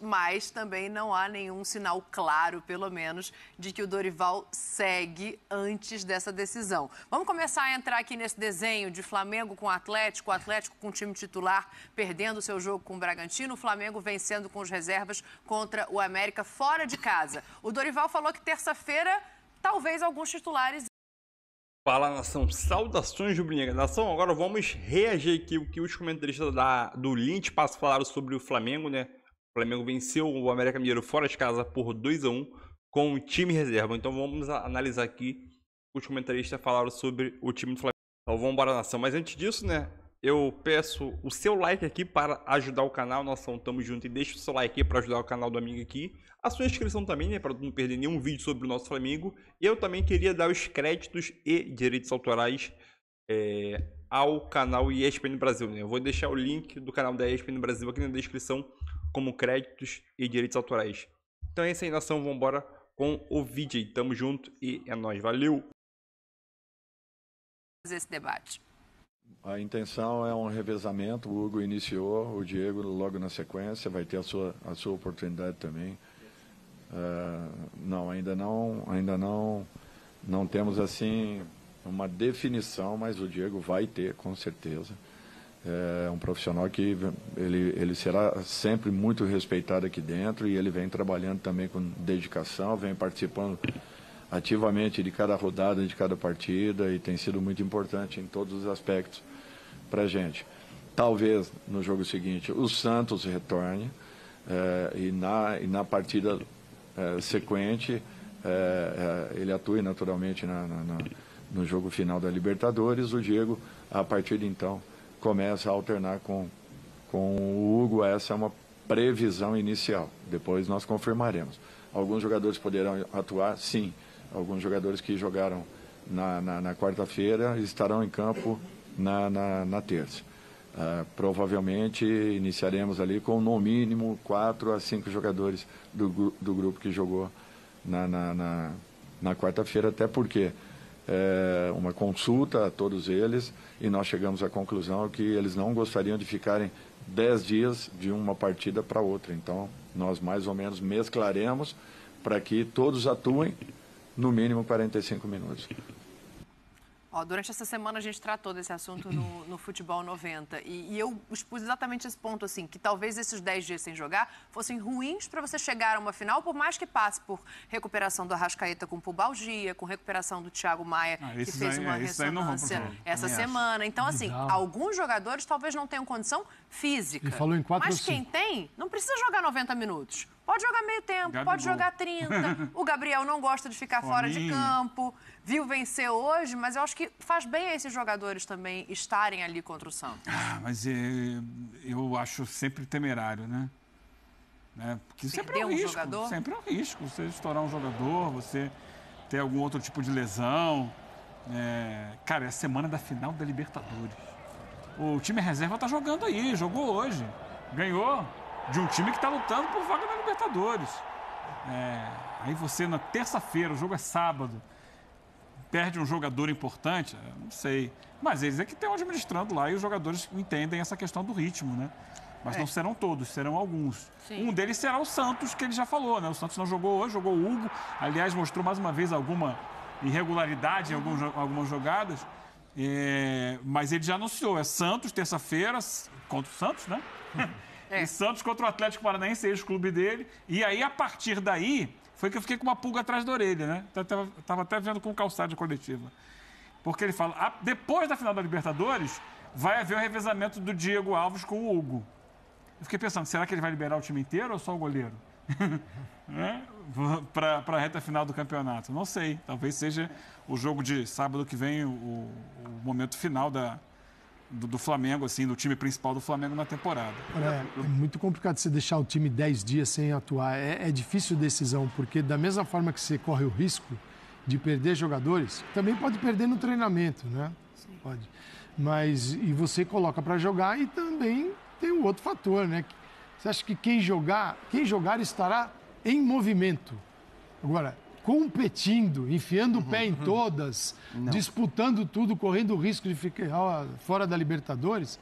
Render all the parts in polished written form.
mas também não há nenhum sinal claro, pelo menos, de que o Dorival segue antes dessa decisão. Vamos começar a entrar aqui nesse desenho de Flamengo com o Atlético com o time titular perdendo o seu jogo com o Bragantino, o Flamengo vencendo com os reservas contra o América fora de casa. O Dorival falou que terça-feira, talvez alguns titulares... Fala, nação, saudações rubro-negras. Nação, agora vamos reagir aqui o que os comentaristas do Lynch falaram sobre o Flamengo, né? O Flamengo venceu o América Mineiro fora de casa por 2-1 com o time reserva. Então vamos analisar aqui o que os comentaristas falaram sobre o time do Flamengo. Então vamos embora, nação. Mas antes disso, né? Eu peço o seu like aqui para ajudar o canal, nação, tamo junto. E deixa o seu like aqui para ajudar o canal do amigo aqui. A sua inscrição também, né, para não perder nenhum vídeo sobre o nosso Flamengo. E eu também queria dar os créditos e direitos autorais ao canal ESPN Brasil, né? Eu vou deixar o link do canal da ESPN Brasil aqui na descrição como créditos e direitos autorais. Então é isso aí, nação, vamos embora com o vídeo aí. Tamo junto e é nóis, valeu! Fazer esse debate. A intenção é um revezamento, o Hugo iniciou, o Diego logo na sequência, vai ter a sua oportunidade também. Não, ainda não temos assim uma definição, mas o Diego vai ter, com certeza. É um profissional que ele será sempre muito respeitado aqui dentro e ele vem trabalhando também com dedicação, vem participando ativamente de cada rodada, de cada partida e tem sido muito importante em todos os aspectos para a gente. Talvez no jogo seguinte o Santos retorne e na partida sequente ele atue naturalmente no jogo final da Libertadores. O Diego, a partir de então, começa a alternar com o Hugo. Essa é uma previsão inicial, depois nós confirmaremos. Alguns jogadores poderão atuar, sim. Alguns jogadores que jogaram na quarta-feira estarão em campo na terça. Provavelmente iniciaremos ali com no mínimo 4 a 5 jogadores do grupo que jogou na quarta-feira, até porque uma consulta a todos eles e nós chegamos à conclusão que eles não gostariam de ficarem 10 dias de uma partida para outra. Então nós mais ou menos mesclaremos para que todos atuem no mínimo 45 minutos. Durante essa semana a gente tratou desse assunto no Futebol 90 e eu expus exatamente esse ponto, assim, que talvez esses 10 dias sem jogar fossem ruins para você chegar a uma final, por mais que passe por recuperação do Arrascaeta com pubalgia, com recuperação do Thiago Maia, que fez uma ressonância essa semana. Então, assim, alguns jogadores talvez não tenham condição física, mas quem tem não precisa jogar 90 minutos. Pode jogar meio tempo, pode jogar 30. O Gabriel não gosta de ficar fora de campo, viu vencer hoje, mas eu acho que faz bem a esses jogadores também estarem ali contra o Santos. Mas eu acho sempre temerário, né? Porque sempre é um risco. Jogador? Sempre é um risco. Você estourar um jogador, você ter algum outro tipo de lesão. Cara, é a semana da final da Libertadores. O time reserva está jogando aí, jogou hoje, ganhou de um time que está lutando por vaga na Libertadores. Aí você, na terça-feira, o jogo é sábado, perde um jogador importante, não sei. Mas eles é que estão administrando lá e os jogadores entendem essa questão do ritmo, né? Mas não serão todos, serão alguns. Sim. Um deles será o Santos, que ele já falou, né? O Santos não jogou hoje, jogou o Hugo. Aliás, mostrou mais uma vez alguma irregularidade em algumas jogadas. Mas ele já anunciou, é Santos, terça-feira, contra o Santos, né? E Santos contra o Atlético Paranaense, ex-clube dele. E aí, a partir daí, foi que eu fiquei com uma pulga atrás da orelha, né? Estava até vendo com o calçado de coletiva. Porque ele fala, depois da final da Libertadores, vai haver o revezamento do Diego Alves com o Hugo. Eu fiquei pensando, será que ele vai liberar o time inteiro ou só o goleiro? Para a reta final do campeonato. Não sei, talvez seja o jogo de sábado que vem, o momento final do Flamengo, assim, do time principal do Flamengo na temporada. É muito complicado você deixar o time 10 dias sem atuar. É difícil decisão, porque da mesma forma que você corre o risco de perder jogadores, também pode perder no treinamento, né? Sim. Pode. Mas, e você coloca para jogar e também tem um outro fator, né? Você acha que quem jogar estará em movimento. Agora, competindo, enfiando o pé em todas, disputando tudo, correndo o risco de ficar fora da Libertadores,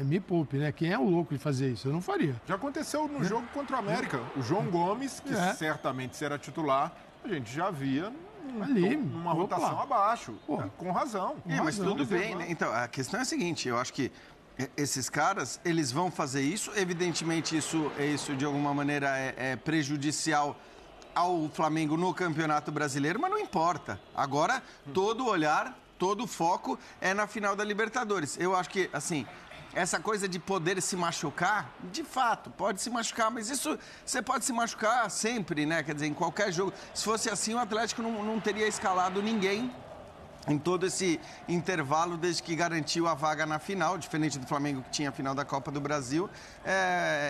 Me poupe, né? Quem é o louco de fazer isso? Eu não faria. Já aconteceu no jogo contra o América. O João Gomes, que certamente será titular, a gente já via numa rotação abaixo. Com razão. Mas tudo bem, né? Então, a questão é a seguinte, eu acho que esses caras, eles vão fazer isso. Evidentemente, isso de alguma maneira é prejudicial ao Flamengo no Campeonato Brasileiro, mas não importa. Agora, todo o olhar, todo o foco é na final da Libertadores. Eu acho que, assim, essa coisa de poder se machucar, de fato, pode se machucar, mas isso você pode se machucar sempre, né? Quer dizer, em qualquer jogo. Se fosse assim, o Atlético não teria escalado ninguém em todo esse intervalo desde que garantiu a vaga na final, diferente do Flamengo que tinha a final da Copa do Brasil,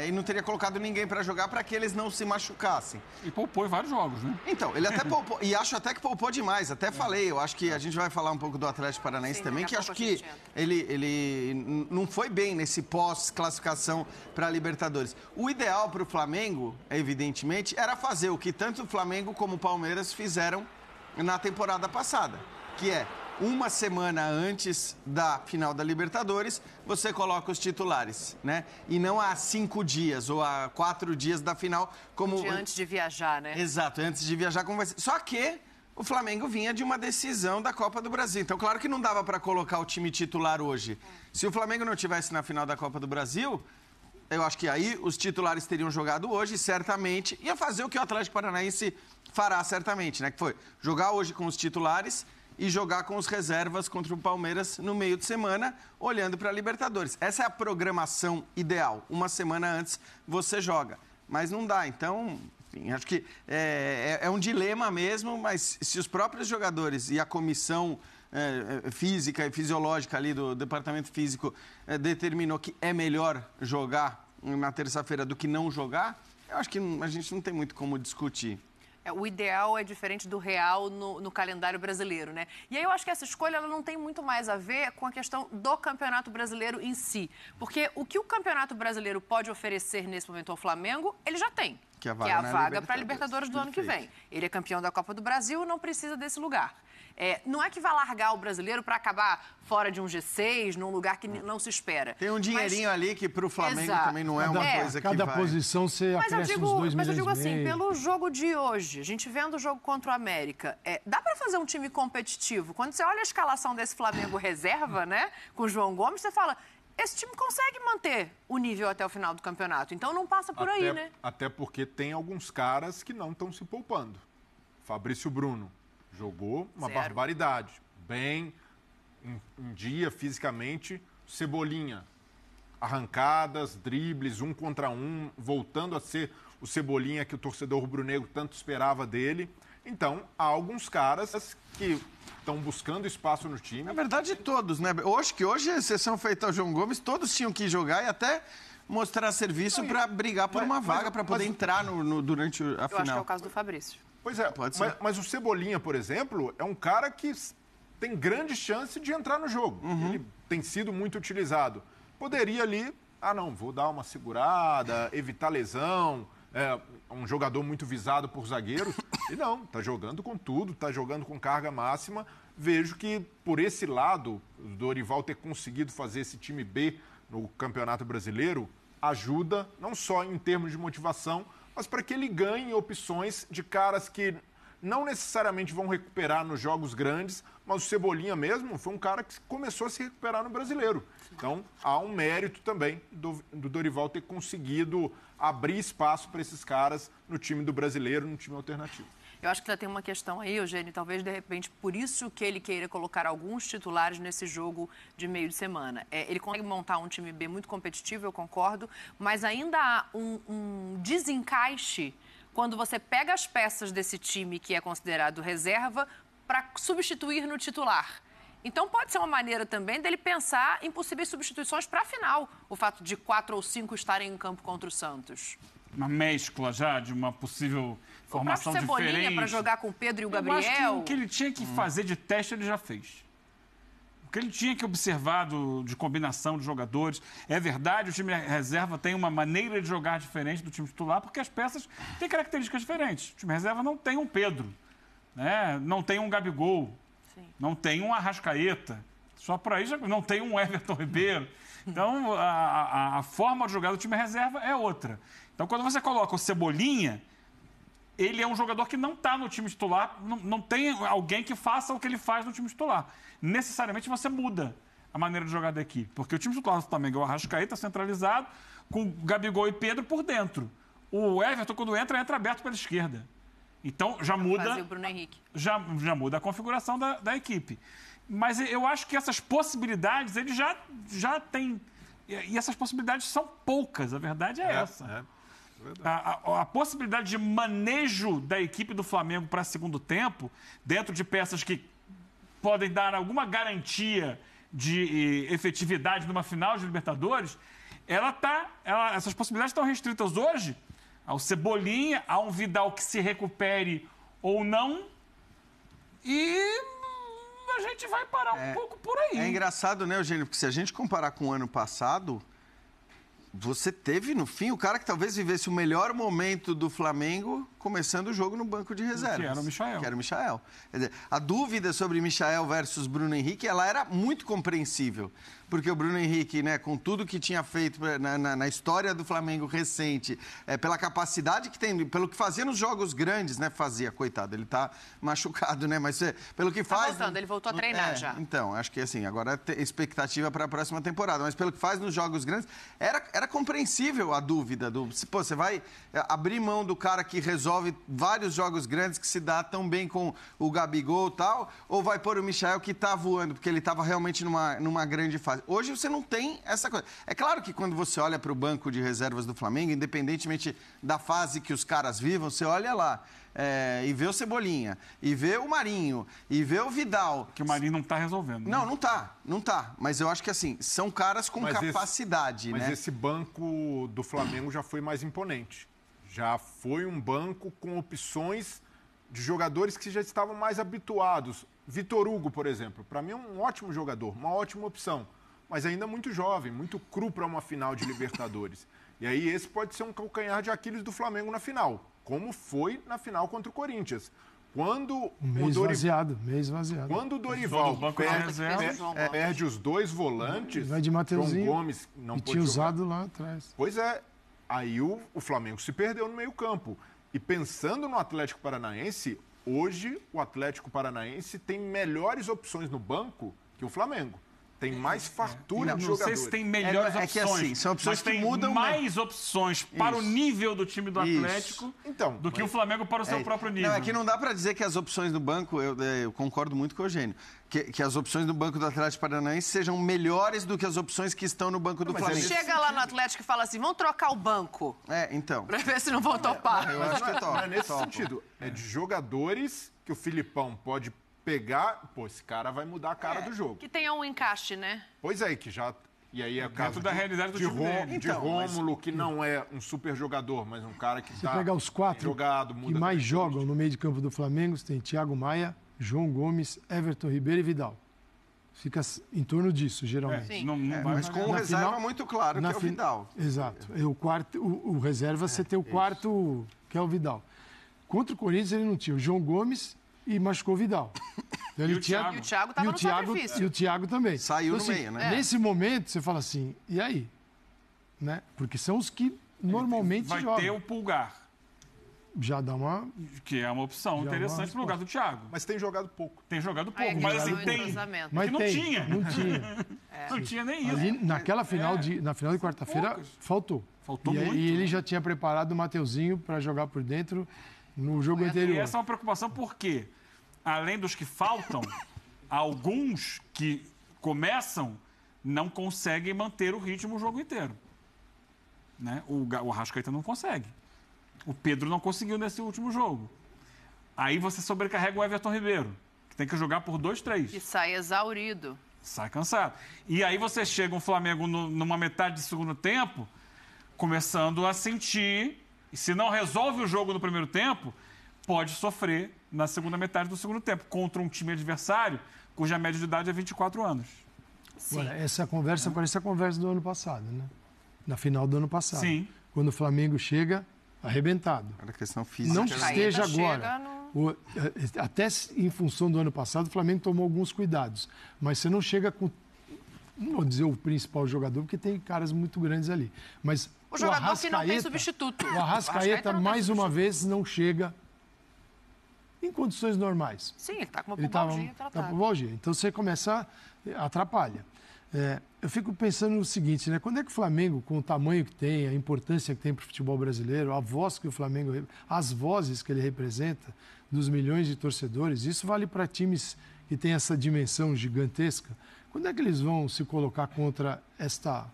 e não teria colocado ninguém para jogar para que eles não se machucassem. E poupou em vários jogos, né? Então, ele até poupou, e acho até que poupou demais, até falei, eu acho que a gente vai falar um pouco do Atlético Paranaense também, que acho que ele não foi bem nesse pós-classificação para a Libertadores. O ideal para o Flamengo, evidentemente, era fazer o que tanto o Flamengo como o Palmeiras fizeram na temporada passada, que é uma semana antes da final da Libertadores, você coloca os titulares, né? E não há 5 dias ou há 4 dias da final, como... Antes de viajar, né? Exato, antes de viajar, como vai ser. Só que o Flamengo vinha de uma decisão da Copa do Brasil. Então, claro que não dava para colocar o time titular hoje. Se o Flamengo não estivesse na final da Copa do Brasil, eu acho que aí os titulares teriam jogado hoje, certamente, ia fazer o que o Atlético Paranaense fará, certamente, né? Que foi jogar hoje com os titulares e jogar com os reservas contra o Palmeiras no meio de semana, olhando para a Libertadores. Essa é a programação ideal. Uma semana antes você joga. Mas não dá. Então, enfim, acho que é um dilema mesmo, mas se os próprios jogadores e a comissão física e fisiológica ali do departamento físico determinou que é melhor jogar na terça-feira do que não jogar, eu acho que a gente não tem muito como discutir. O ideal é diferente do real no calendário brasileiro, né? E aí eu acho que essa escolha ela não tem muito mais a ver com a questão do Campeonato Brasileiro em si. Porque o que o Campeonato Brasileiro pode oferecer nesse momento ao Flamengo, ele já tem. Que é a vaga para a Libertadores do ano que vem. Ele é campeão da Copa do Brasil e não precisa desse lugar. Não é que vai largar o brasileiro para acabar fora de um G6, num lugar que não se espera. Tem um dinheirinho ali que para o Flamengo também não é uma coisa que vai... Cada posição você acresce uns 2 milhões. Mas eu digo assim, pelo jogo de hoje, a gente vendo o jogo contra o América, dá para fazer um time competitivo. Quando você olha a escalação desse Flamengo reserva, né, com o João Gomes, você fala... Esse time consegue manter o nível até o final do campeonato. Então não passa por aí, né? Até porque tem alguns caras que não estão se poupando. Fabrício Bruno jogou uma barbaridade. Bem, em dia, fisicamente. Cebolinha. Arrancadas, dribles, 1 contra 1, voltando a ser o Cebolinha que o torcedor rubro-negro tanto esperava dele. Então, há alguns caras que estão buscando espaço no time. Na verdade, todos, né? Hoje, a exceção feita ao João Gomes, todos tinham que jogar e até mostrar serviço para brigar por uma vaga, para poder entrar durante a final. Eu acho que é o caso do Fabrício. Pois é, mas o Cebolinha, por exemplo, é um cara que tem grande chance de entrar no jogo. Ele tem sido muito utilizado. Poderia ali, vou dar uma segurada, evitar lesão... um jogador muito visado por zagueiros, e não, está jogando com tudo, está jogando com carga máxima. Vejo que, por esse lado, o Dorival ter conseguido fazer esse time B no Campeonato Brasileiro ajuda, não só em termos de motivação, mas para que ele ganhe opções de caras que não necessariamente vão recuperar nos jogos grandes, mas o Cebolinha mesmo foi um cara que começou a se recuperar no Brasileiro. Então, há um mérito também do Dorival ter conseguido abrir espaço para esses caras no time do Brasileiro, no time alternativo. Eu acho que já tem uma questão aí, Eugênio, talvez, de repente, por isso que ele queira colocar alguns titulares nesse jogo de meio de semana. Ele consegue montar um time B muito competitivo, eu concordo, mas ainda há um desencaixe quando você pega as peças desse time que é considerado reserva para substituir no titular. Então, pode ser uma maneira também dele pensar em possíveis substituições para a final, o fato de 4 ou 5 estarem em campo contra o Santos. Uma mescla já de uma possível formação diferente. O Cebolinha para jogar com o Pedro e o Gabriel. Eu acho que o que ele tinha que fazer de teste, ele já fez. O que ele tinha que observar de combinação de jogadores. É verdade, o time reserva tem uma maneira de jogar diferente do time titular, porque as peças têm características diferentes. O time reserva não tem um Pedro, né? Não tem um Gabigol. Não tem um Arrascaeta, só por aí já não tem um Everton Ribeiro. Então, a forma de jogar do time reserva é outra. Então, quando você coloca o Cebolinha, ele é um jogador que não está no time titular, não tem alguém que faça o que ele faz no time titular. Necessariamente você muda a maneira de jogar da equipe, porque o time titular do Flamengo é o Arrascaeta centralizado, com Gabigol e Pedro por dentro. O Everton, quando entra aberto pela esquerda. Então, já muda, o Bruno Henrique. já muda a configuração da equipe. Mas eu acho que essas possibilidades, ele já tem. E essas possibilidades são poucas, a verdade é essa. A possibilidade de manejo da equipe do Flamengo para segundo tempo, dentro de peças que podem dar alguma garantia de efetividade numa final de Libertadores, essas possibilidades estão restritas hoje ao Cebolinha, a um Vidal que se recupere ou não, e a gente vai parar um pouco por aí. É engraçado, né, Eugênio? Porque se a gente comparar com o ano passado, você teve, no fim, o cara que talvez vivesse o melhor momento do Flamengo começando o jogo no banco de reservas. Que era o Michael. Quer dizer, a dúvida sobre Michael versus Bruno Henrique, ela era muito compreensível. Porque o Bruno Henrique, né, com tudo que tinha feito na história do Flamengo recente, pela capacidade que tem, pelo que fazia nos jogos grandes, né? Coitado, ele tá machucado, né? Mas pelo que faz... voltando, ele voltou a treinar já. Então, acho que assim, agora é expectativa para a próxima temporada. Mas pelo que faz nos jogos grandes, era compreensível a dúvida pô, você vai abrir mão do cara que resolve vários jogos grandes, que se dá tão bem com o Gabigol e tal, ou vai pôr o Michael que tá voando, porque ele estava realmente numa grande fase. Hoje você não tem essa coisa. É claro que quando você olha para o banco de reservas do Flamengo, independentemente da fase que os caras vivam, você olha lá e vê o Cebolinha, e vê o Marinho, e vê o Vidal. Que o Marinho não está resolvendo. Não, não tá. Mas eu acho que assim, são caras com capacidade, né? Mas esse banco do Flamengo já foi mais imponente. Já foi um banco com opções de jogadores que já estavam mais habituados. Vitor Hugo, por exemplo, para mim é um ótimo jogador, uma ótima opção. Mas ainda muito jovem, muito cru para uma final de Libertadores. E aí esse pode ser um calcanhar de Aquiles do Flamengo na final, como foi na final contra o Corinthians. Quando mês vaziado. Quando o Dorival perde os dois volantes, vai de Mateuzinho, João Gomes não pôde tinha usado lá atrás. Pois é, aí o Flamengo se perdeu no meio-campo. E pensando no Atlético Paranaense, hoje o Atlético Paranaense tem melhores opções no banco que o Flamengo. Tem mais fartura de jogadores. Não sei se tem melhores opções. Que assim, são opções que mudam mais opções para o nível do time do Atlético do que o Flamengo para o seu próprio nível. Não, é que não dá para dizer que as opções do banco, eu concordo muito com o Eugênio, que as opções do banco do Atlético Paranaense sejam melhores do que as opções que estão no banco do Flamengo. Chega lá no Atlético e fala assim, vamos trocar o banco. Então. Para ver se não vão topar. Eu acho que topa. É nesse sentido. É de jogadores que o Filipão pode pegar, pô, esse cara vai mudar a cara do jogo. Que tenha um encaixe, né? Pois é, que já... E aí é o caso da realidade do time dele. de Rômulo, que não é um super jogador, mas um cara que você pegar os quatro que mais jogam no meio de campo do Flamengo, você tem Thiago Maia, João Gomes, Everton Ribeiro e Vidal. Fica em torno disso, geralmente. Mas com o reserva muito claro que é o Vidal. Exato. O reserva, você tem o quarto, que é o Vidal. Contra o Corinthians, ele não tinha o João Gomes e machucou o Vidal. Então, e o Thiago estava no sacrifício. E o Thiago também. Saiu no meio, né? Nesse momento, você fala assim, e aí? Né? Porque são os que normalmente jogam. Vai ter o Pulgar. Já dá uma... Que é uma opção interessante pro lugar do Thiago. Mas tem jogado pouco. Mas assim, tem... Mas não tinha. Não tinha. Não tinha nem isso. Ali, naquela final de quarta-feira, faltou muito. E ele já tinha preparado o Mateuzinho para jogar por dentro no jogo anterior. E essa é uma preocupação porque, além dos que faltam, alguns que começam não conseguem manter o ritmo o jogo inteiro. Né? O Arrascaeta não consegue. O Pedro não conseguiu nesse último jogo. Aí você sobrecarrega o Everton Ribeiro, que tem que jogar por 2-3. E sai exaurido. Sai cansado. E aí você chega um Flamengo numa metade de segundo tempo, começando a sentir... E se não resolve o jogo no primeiro tempo, pode sofrer na segunda metade do segundo tempo, contra um time adversário cuja média de idade é 24 anos. Olha, essa conversa parece a conversa do ano passado, né? Na final do ano passado. Sim. Quando o Flamengo chega arrebentado. A questão física. Não que esteja agora. Até em função do ano passado, o Flamengo tomou alguns cuidados. Mas você não chega com não vou dizer o principal jogador, porque tem caras muito grandes ali. Mas o jogador que não tem substituto. O Arrascaeta, mais uma vez, não chega em condições normais. Sim, ele está com uma pubalgia tratada. Tá com pubalgia. Então você começa a atrapalha. Eu fico pensando no seguinte, né? Quando é que o Flamengo, com o tamanho que tem, a importância que tem para o futebol brasileiro, a voz que o Flamengo, as vozes que ele representa, dos milhões de torcedores, isso vale para times que têm essa dimensão gigantesca. Quando é que eles vão se colocar contra essa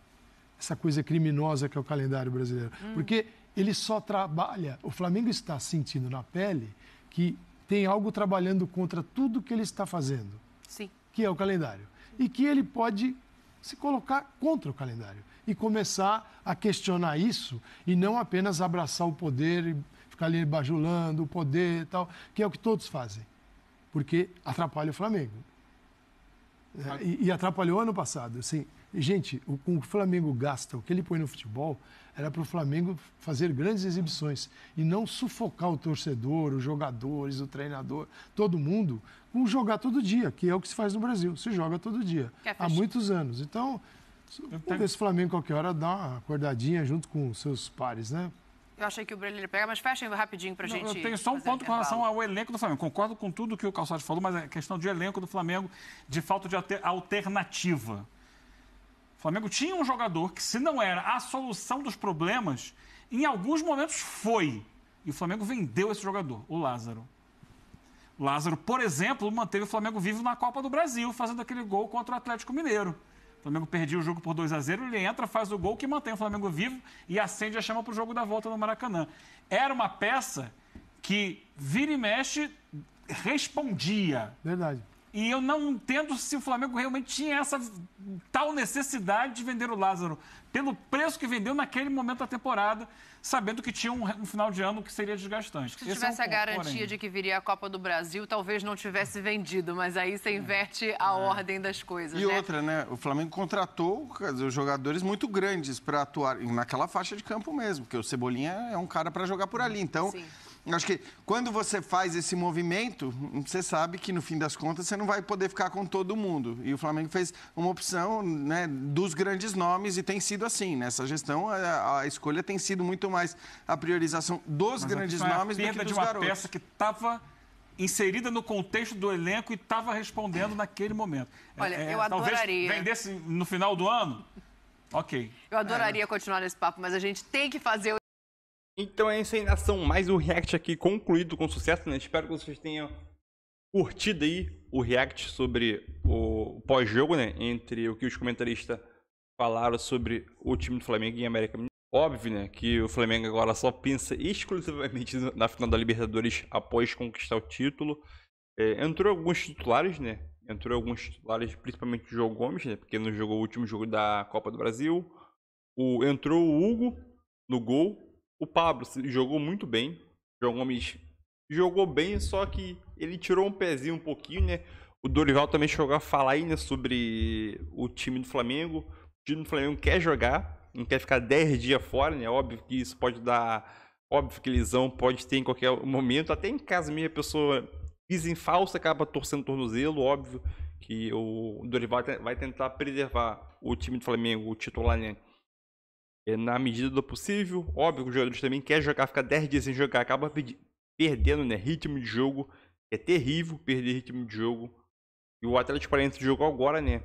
coisa criminosa que é o calendário brasileiro? Porque ele só trabalha, o Flamengo está sentindo na pele que tem algo trabalhando contra tudo que ele está fazendo, Sim. que é o calendário. E que ele pode se colocar contra o calendário e começar a questionar isso e não apenas abraçar o poder e ficar ali bajulando o poder e tal, que é o que todos fazem, porque atrapalha o Flamengo. E atrapalhou ano passado. Assim, gente, o que o Flamengo gasta, o que ele põe no futebol, era para o Flamengo fazer grandes exibições e não sufocar o torcedor, os jogadores, o treinador, todo mundo, com jogar todo dia, que é o que se faz no Brasil. Se joga todo dia, há muitos anos. Então, vamos ver se o Flamengo qualquer hora dá uma acordadinha junto com os seus pares, né? Eu achei que o Breno ia pegar, mas fecha rapidinho pra gente. Eu tenho só um ponto com relação ao elenco do Flamengo. Concordo com tudo que o Calçado falou, mas é questão de elenco do Flamengo, de falta de alternativa. O Flamengo tinha um jogador que, se não era a solução dos problemas, em alguns momentos foi. E o Flamengo vendeu esse jogador, o Lázaro. O Lázaro, por exemplo, manteve o Flamengo vivo na Copa do Brasil, fazendo aquele gol contra o Atlético Mineiro. O Flamengo perdia o jogo por 2-0, ele entra, faz o gol que mantém o Flamengo vivo e acende a chama para o jogo da volta no Maracanã. Era uma peça que, vira e mexe, respondia. Verdade. E eu não entendo se o Flamengo realmente tinha essa tal necessidade de vender o Lázaro pelo preço que vendeu naquele momento da temporada, sabendo que tinha um final de ano que seria desgastante. Se tivesse a garantia de que viria a Copa do Brasil, talvez não tivesse vendido, mas aí você inverte a ordem das coisas. E outra, né? O Flamengo contratou os jogadores muito grandes para atuar naquela faixa de campo mesmo, porque o Cebolinha é um cara para jogar por ali. Então, Sim. Eu acho que quando você faz esse movimento, você sabe que no fim das contas você não vai poder ficar com todo mundo. E o Flamengo fez uma opção, né, dos grandes nomes e tem sido assim. Nessa gestão, a escolha tem sido muito mais a priorização dos grandes nomes do que dos garotos. A perda de uma peça que estava inserida no contexto do elenco e estava respondendo naquele momento. Olha, eu adoraria. Talvez vendesse no final do ano? Ok. Eu adoraria continuar nesse papo, mas a gente tem que fazer o... Então é isso aí, nação. Mais um react aqui concluído com sucesso, né? Espero que vocês tenham curtido aí o react sobre o pós-jogo, né? Entre o que os comentaristas falaram sobre o time do Flamengo em América Mineiro. Óbvio, né? Que o Flamengo agora só pensa exclusivamente na final da Libertadores após conquistar o título. Entrou alguns titulares, né? Entrou alguns titulares, principalmente o João Gomes, né? Porque não jogou o último jogo da Copa do Brasil. Entrou o Hugo no gol. O Pablo jogou muito bem. O João Gomes jogou bem, só que ele tirou um pezinho um pouquinho, né? O Dorival também chegou a falar aí, né, sobre o time do Flamengo. O time do Flamengo quer jogar, não quer ficar 10 dias fora, né? Óbvio que isso pode dar... Óbvio que lesão pode ter em qualquer momento. Até em casa mesmo, a pessoa pisa em falso, acaba torcendo o tornozelo. Óbvio que o Dorival vai tentar preservar o time do Flamengo, o titular, né? Na medida do possível. Óbvio que os jogadores também querem jogar, ficar 10 dias sem jogar, acaba perdendo, né, ritmo de jogo. É terrível perder ritmo de jogo. E o Atlético Paranaense jogou agora, né?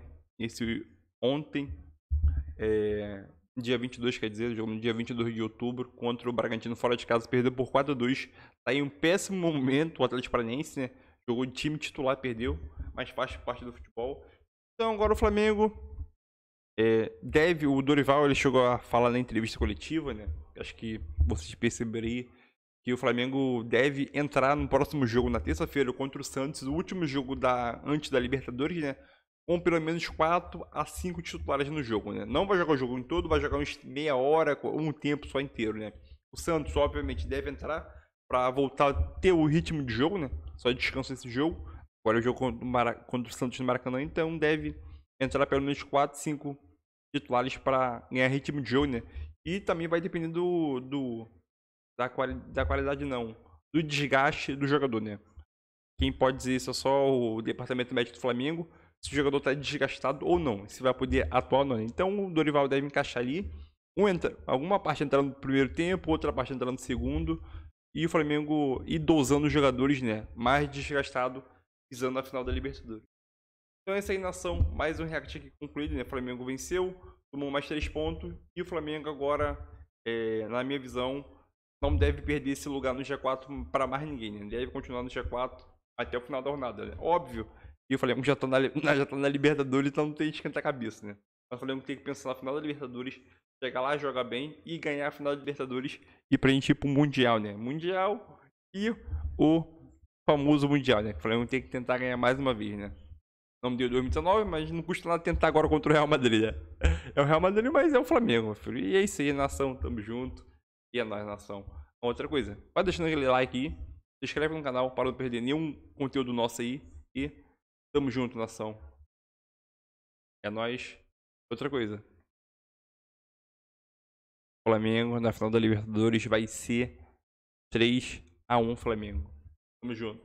Ontem, dia 22, quer dizer, jogou no dia 22 de outubro, contra o Bragantino fora de casa, perdeu por 4-2. Tá em um péssimo momento o Atlético Paranaense, né? Jogou de time titular, perdeu, mas faz parte do futebol. Então agora o Flamengo... o Dorival, ele chegou a falar na entrevista coletiva, né? Acho que vocês perceberam aí que o Flamengo deve entrar no próximo jogo na terça-feira contra o Santos, o último jogo antes da Libertadores, né? Com pelo menos 4 a 5 titulares no jogo, né? Não vai jogar o jogo em todo, vai jogar uns meia hora, um tempo só inteiro, né? O Santos, obviamente, deve entrar para voltar a ter o ritmo de jogo, né? Só descansa esse jogo. Agora é o jogo contra o Santos no Maracanã, então deve entrar pelo menos 4, 5 titulares para ganhar ritmo de jogo, né? E também vai depender da qualidade, não, do desgaste do jogador, né? Quem pode dizer isso é só o departamento médico do Flamengo. se o jogador está desgastado ou não, se vai poder atuar ou não. Então o Dorival deve encaixar ali, alguma parte entrando no primeiro tempo, outra parte entrando no segundo, e o Flamengo ir dosando os jogadores, né, mais desgastado, pisando na final da Libertadores. Então essa aí, nação, mais um react aqui concluído, né? O Flamengo venceu, tomou mais 3 pontos, e o Flamengo agora, na minha visão, não deve perder esse lugar no G4 para mais ninguém, né? Deve continuar no G4 até o final da jornada, né? Óbvio, e o Flamengo já tá na Libertadores, então não tem que esquentar a cabeça, né? Mas o Flamengo tem que pensar na final da Libertadores, chegar lá, jogar bem e ganhar a final da Libertadores e pra gente ir pro Mundial, né? Mundial e o famoso Mundial, né? O Flamengo tem que tentar ganhar mais uma vez, né? Não deu 2019, mas não custa nada tentar agora contra o Real Madrid, né? É o Real Madrid, mas é o Flamengo, meu filho. E é isso aí, nação, tamo junto. E é nóis, nação. Outra coisa, vai deixando aquele like aí, se inscreve no canal para não perder nenhum conteúdo nosso aí. E tamo junto, nação. É nóis. Outra coisa, Flamengo na final da Libertadores vai ser 3-1 Flamengo. Tamo junto.